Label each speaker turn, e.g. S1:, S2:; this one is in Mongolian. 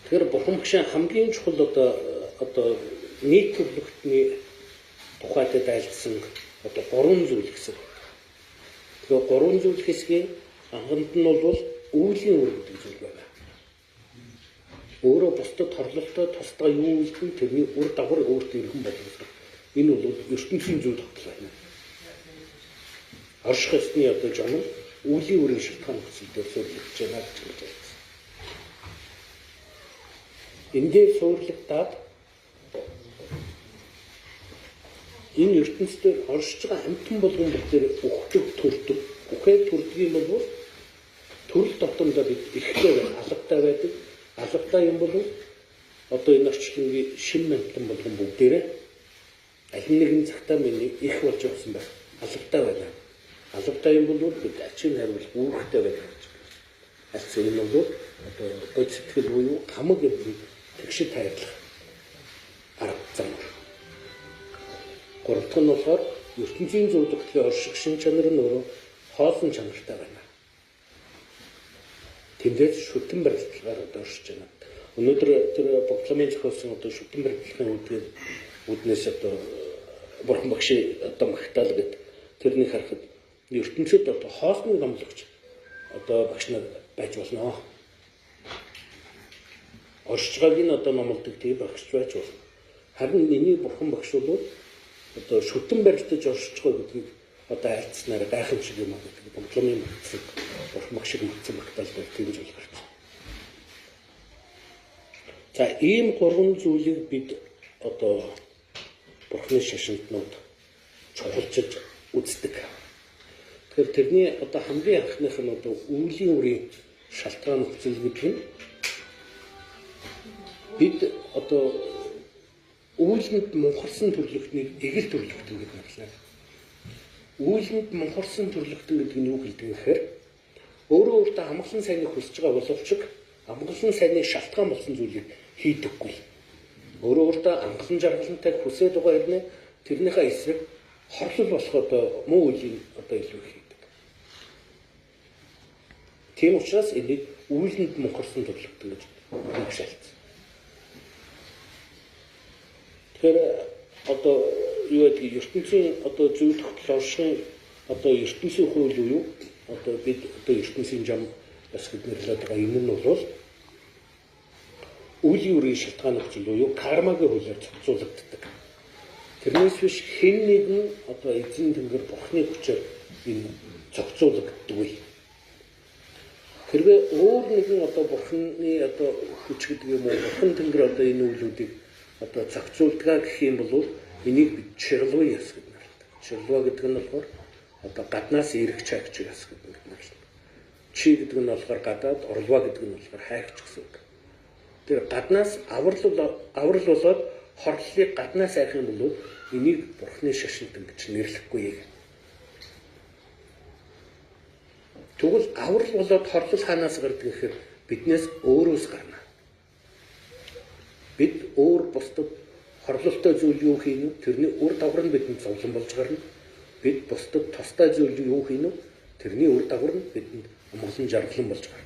S1: Тэгэхээр бурхан багшаа хамгийн чухал одоо нийт төрлөختний тухайд дайлдсан одоо 3 зүйл гэсэн. Тэгэхээр 3 зүйл хэсгийн анханд нь бол үүлийн үр гэдэг зүйл байна. Өөрөө бусдад хорлолтой тусдаа юу үйлдэн тэрний үр дагавар өөртөө иргэн болгодог. Энэ бол ертөнцийн зүйл тогтол байна. Орших ёсны одоо жон үүлийн үрийн шалтгаан хүсэл дээр суурилж байна гэж хэлж байна. Эндээ суурлагдаад энэ ертөнцийн оршиж байгаа амьтан болгон бүгдээр үхдэг төрдөг. Үхээд төрдөг юм бол төрөл дотондоо бид ихтэй алгатай байдаг. Алгатай юм бол одоо энэ орчлонгийн шин амьтан болгон бүгдээрээ аль нэгэн цагтаа миний их болж явсан байна. Алгатай байна. Алгатай юм бол бид ачин хариулах үүрэгтэй байдаг гэж байна. Аль зүйл нь бол одоо гол сэтгэл буюу хамаг юм тэгшид хайрлах арга зам. Гурав дахь нь болохоор ертөнцийн зөв тогтлын орших шин чанар нь өөрөө хоосон чанартай байна. Тэндээс шүтэн барилдлагаар одоо оршиж байна. Өнөөдөр тэр Богдломын зохиосон одоо шүтэн барилдлагын үүднээс одоо бурхан багшийн одоо магтаал гэдэг тэрнийг харахад ертөнцид одоо хоосны номлогч одоо багш нар байж болно. Оршиж байгааг нь одоо номлодог тийм багш байж болно. Харин миний бурхан багш бол одоо шүтэн барилдаж оршиж байгаа гэдгийг одоо айлцснаар гайхамшиг юм аа гэдэг Богдломын магтсан бурхан багш шиг магтсан магтаал дээр тийм зүйл гарч. За ийм 3 зүйлийг бид одоо бурхны шашинтнууд чухалчилж үздэг. Тэгэхээр тэрний одоо хамгийн анхных нь одоо үүлийн үрийн шалтгаан нөхцөл гэдэг нь бид одоо үүлэнд мунхарсан төрлөختнийг эгэл төрлөختөн гэж нэрлэнэ. Үүлэнд мунхарсан төрлөختөн гэдэг нь юу хэлдэг вэ гэхээр өөрөө өөртөө амгалан сайныг хүсэж байгаа боловч амгалан сайныг шалтгаан болсон зүйлийг хийдэггүй. Өөрөө өөртөө амгалан жаргалантай хүсээд байгаа хэрнээ тэрнийхээ эсрэг хорлол болох одоо муу үеийг одоо илүү хийдэг. Тийм учраас энийг үүлэнд мунхарсан төрлөختөн гэж нэрлэдэг. Тэгэхээр одоо юу гэдэг ертөнцийн одоо зөв тогтол оршихын одоо ертөнцийн хууль юу одоо бид одоо ертөнцийн зам бас гэж нэрлэдэг байгаа юм нь бол үүлийн үрийн шалтгаан нөхцөл буюу кармагийн хуулиар зохицуулагддаг. Тэрнээс биш хэн нэгэн одоо эзэн тэнгэр бурхны хүчээр энэ зохицуулагддаг вэ? Хэрвээ өөр нэгэн одоо бурхны одоо хүч гэдэг юм уу бурхан тэнгэр одоо энэ үйлүүдийг одоо зохицуулдгаа гэх юм бол энийг бид чирлва яс гэж нэрлэдэг. Чирлва гэдэг нь болохоор одоо гаднаас ирэх чагч яс гэдэг нэрлэдэг. Чи гэдэг нь болохоор гадаад, орлва гэдэг нь болохоор хайгч гэсэн үг. Тэр гаднаас аврал болоод хорлолыг гаднаас айх юм бол энийг бурхны шашинтан гэж нэрлэхгүй. Тэгвэл аврал болоод хорлол хаанаас гардаг гэхээр биднээс өөрөөс гарна. Бид өөр бусдад хорлолтой зүйл юу хийнэ? Тэрний үр дагавар нь бидэнд зовлон болж гарна. Бид бусдад тустай зүйл юу хийнэ? Тэрний үр дагавар нь бидэнд амгалан жаргалан болж гарна.